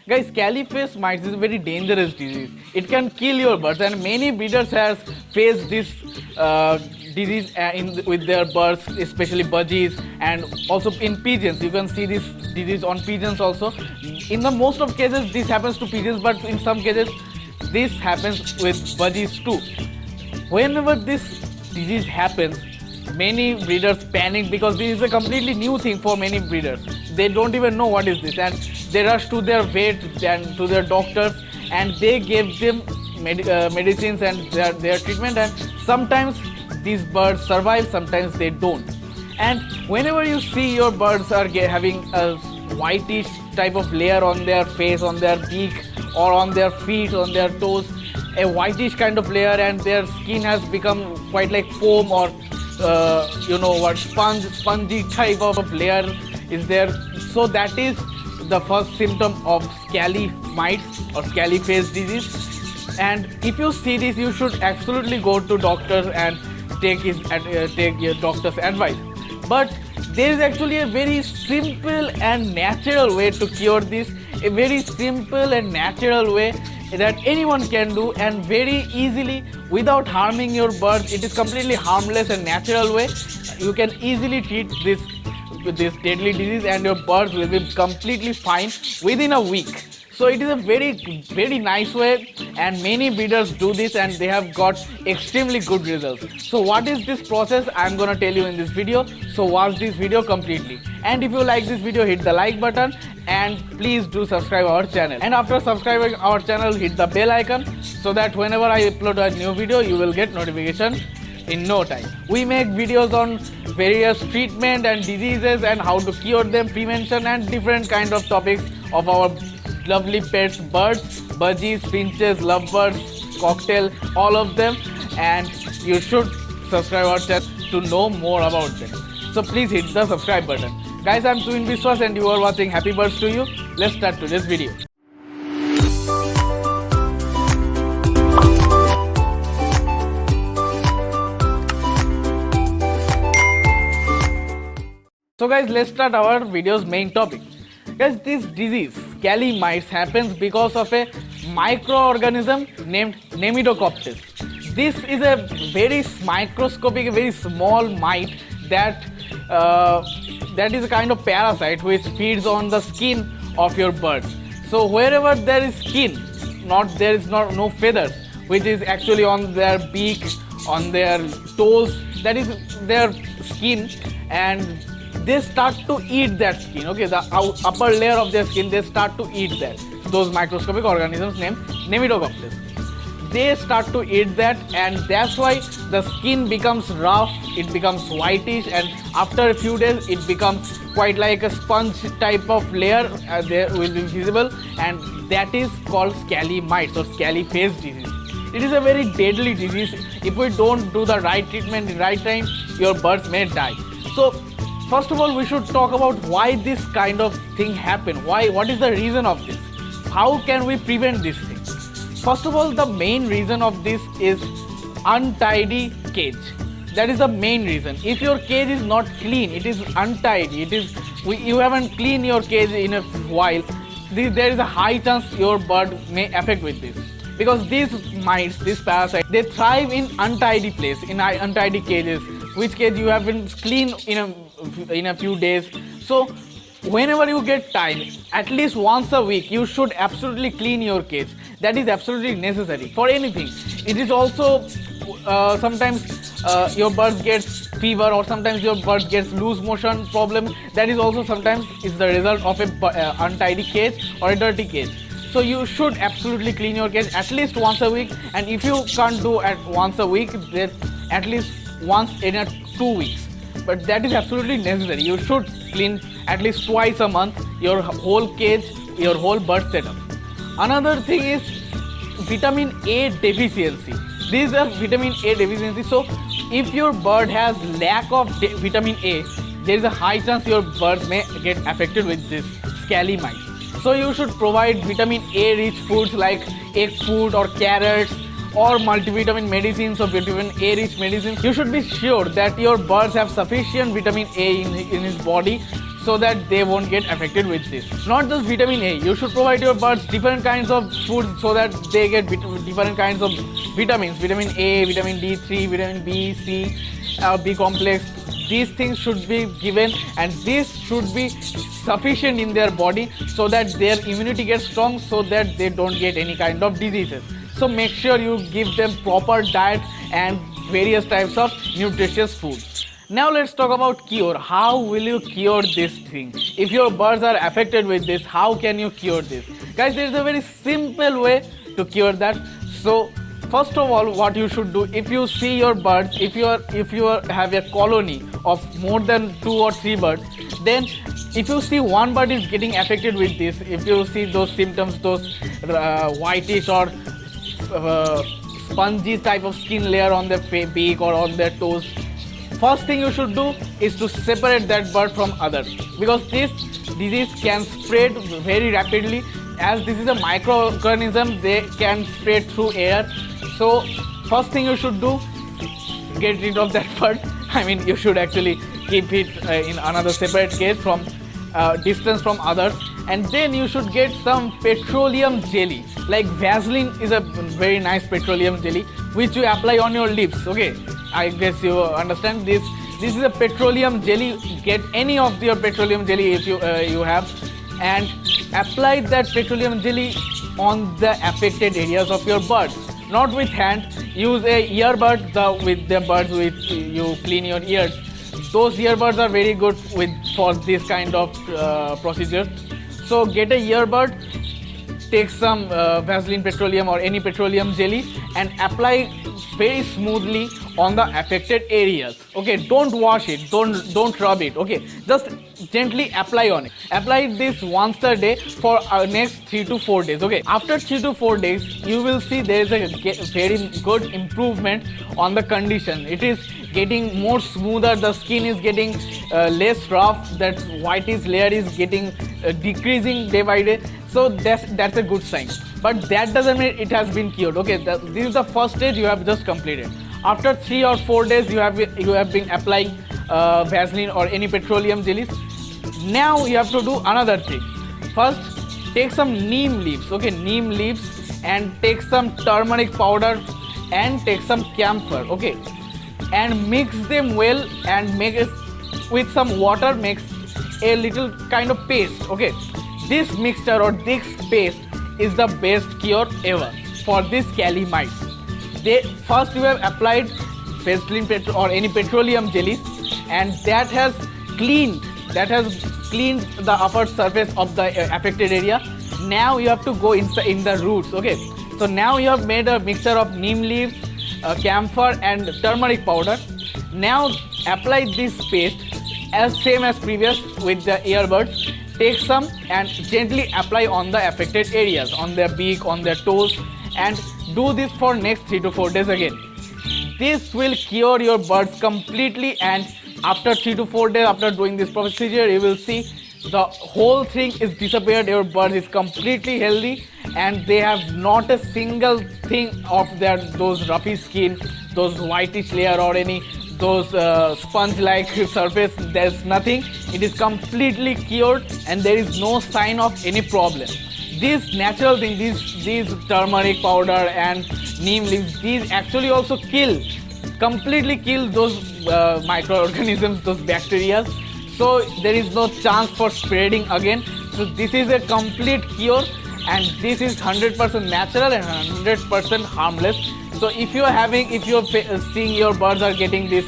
Guys, Scaly-faced mites is a very dangerous disease. It can kill your birds, and many breeders has faced this disease with their birds, especially budgies, and also in pigeons. You can see this disease on pigeons also. In the most of cases, this happens to pigeons, but in some cases, this happens with budgies too. Whenever this disease happens, many breeders panic because this is a completely new thing for many breeders. They don't even know what is this, and they rush to their vet and to their doctors, and they give them medicines and their treatment, and sometimes these birds survive, sometimes they don't. And whenever you see your birds are having a whitish type of layer on their face, on their beak, or on their feet, on their toes, a whitish kind of layer, and their skin has become quite like foam, or spongy type of layer is there. So that is the first symptom of scaly mites or scaly face disease. And if you see this, you should absolutely go to doctors and take your doctor's advice. But there is actually a very simple and natural way to cure this, a very simple and natural way that anyone can do, and very easily without harming your birds. It is completely harmless and natural way. You can easily treat this deadly disease, and your birds will be completely fine within a week. So it is a very nice way, and many breeders do this and they have got extremely good results. So what is this process? I am gonna tell you in this video. So watch this video completely. And if you like this video, hit the like button, and please do subscribe our channel. And after subscribing our channel, hit the bell icon so that whenever I upload a new video, you will get notification in no time. We make videos on various treatment and diseases and how to cure them, prevention, and different kind of topics of our lovely pets, birds, budgies, finches, lovebirds, cocktail, all of them. And you should subscribe our channel to know more about them. So please hit the subscribe button. Guys, I'm Twin Biswas and you are watching Happy Birds to You. Let's start today's video. So guys, let's start our video's main topic. Guys, this disease, scaly mites, happens because of a microorganism named Nematococcus. This is a very microscopic, very small mite that is a kind of parasite which feeds on the skin of your birds. So wherever there is skin, there is no feathers, which is actually on their beak, on their toes, that is their skin, and they start to eat that skin. Okay, the upper layer of their skin, they start to eat that. Those microscopic organisms named Nematococcus. They start to eat that, and that's why the skin becomes rough, it becomes whitish, and after a few days it becomes quite like a sponge type of layer there will be visible, and that is called scaly mites or scaly face disease. It is a very deadly disease. If we don't do the right treatment in the right time, your birds may die. So first of all, we should talk about why this kind of thing happen. What is the reason of this? How can we prevent this thing? First of all, the main reason of this is untidy cage. That is the main reason. If your cage is not clean, it is untidy, you haven't cleaned your cage in a while, there is a high chance your bird may affect with this. Because these mites, these parasites, they thrive in untidy place, in untidy cages, which cage you haven't cleaned in a few days. So whenever you get time, at least once a week, you should absolutely clean your cage. That is absolutely necessary for anything. It is also sometimes your birds get fever, or sometimes your birds gets loose motion problem. That is also sometimes is the result of a untidy cage or a dirty cage. So you should absolutely clean your cage at least once a week, and if you can't do at once a week, then at least once in 2 weeks. But that is absolutely necessary. You should clean at least twice a month your whole cage, your whole bird setup. Another thing is vitamin A deficiency. This is a vitamin A deficiency. So if your bird has lack of vitamin A, there is a high chance your birds may get affected with this scaly mites. So you should provide vitamin A rich foods like egg food or carrots, or multivitamin medicines or vitamin A rich medicines. You should be sure that your birds have sufficient vitamin A in his body, so that they won't get affected with this. Not just vitamin A, you should provide your birds different kinds of foods so that they get different kinds of vitamins. Vitamin A, vitamin D3, vitamin B, C, B complex. These things should be given, and this should be sufficient in their body so that their immunity gets strong, so that they don't get any kind of diseases. So make sure you give them proper diet and various types of nutritious foods. Now let's talk about cure. How will you cure this thing? If your birds are affected with this, how can you cure this? Guys, there is a very simple way to cure that. So first of all, what you should do, if you see your birds, if you have a colony of more than 2 or 3 birds, then if you see one bird is getting affected with this, if you see those symptoms, those whitish or spongy type of skin layer on their beak or on their toes, first thing you should do is to separate that bird from others, because this disease can spread very rapidly. As this is a microorganism, they can spread through air. So first thing you should do, get rid of that bird. I mean, you should actually keep it in another separate cage from distance from others, and then you should get some petroleum jelly. Like Vaseline is a very nice petroleum jelly which you apply on your lips. Okay, I guess you understand this. This is a petroleum jelly. Get any of your petroleum jelly if you have, and apply that petroleum jelly on the affected areas of your birds. Not with hand. Use a earbud with the birds with you clean your ears. Those earbuds are very good for this kind of procedure. So get a earbud, take some Vaseline petroleum or any petroleum jelly and apply very smoothly on the affected areas. Okay, don't wash it, don't rub it. Okay, just gently apply on it. Apply this once a day for next 3 to 4 days. Okay, after 3 to 4 days you will see there is a very good improvement on the condition. It is getting more smoother, the skin is getting less rough, that whitish layer is getting decreasing day by day. So that's a good sign, but that doesn't mean it has been cured. Okay, this is the first stage you have just completed. After 3 or 4 days you have been applying Vaseline or any petroleum jellies. Now you have to do another thing. First, take some neem leaves. Okay, neem leaves, and take some turmeric powder and take some camphor. Okay, and mix them well and make it with some water, makes a little kind of paste. Okay, this mixture or this paste is the best cure ever for this Cali mites. First you have applied Vaseline or any petroleum jellies, and that has cleaned the upper surface of the affected area. Now you have to go in the roots. Okay, so now you have made a mixture of neem leaves, camphor and turmeric powder. Now apply this paste same as previous with the earbuds. Take some and gently apply on the affected areas, on their beak, on their toes, and do this for next 3 to 4 days again. This will cure your birds completely, and after 3 to 4 days after doing this procedure, you will see the whole thing is disappeared. Your bird is completely healthy and they have not a single thing of those roughy skin, those whitish layer or any those sponge-like surface. There's nothing. It is completely cured and there is no sign of any problem. These natural things, these turmeric powder and neem leaves, these actually also completely kill those microorganisms, those bacteria. So there is no chance for spreading again. So this is a complete cure, and this is 100% natural and 100% harmless. So if you're seeing your birds are getting this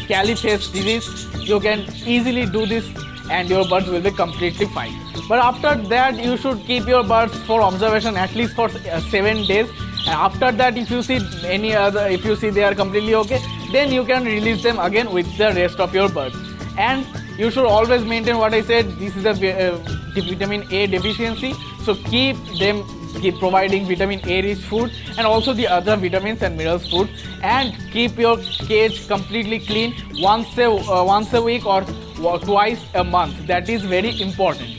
scaly face disease, you can easily do this and your birds will be completely fine. But after that, you should keep your birds for observation at least for 7 days. And after that, if you see they are completely okay, then you can release them again with the rest of your birds. And you should always maintain what I said. This is a vitamin A deficiency, so keep providing vitamin A rich food and also the other vitamins and minerals food, and keep your cage completely clean once a week or twice a month. That is very important.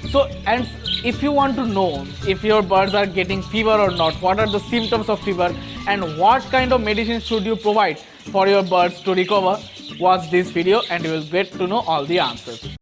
So, and if you want to know if your birds are getting fever or not, what are the symptoms of fever and what kind of medicine should you provide for your birds to recover, watch this video and you will get to know all the answers.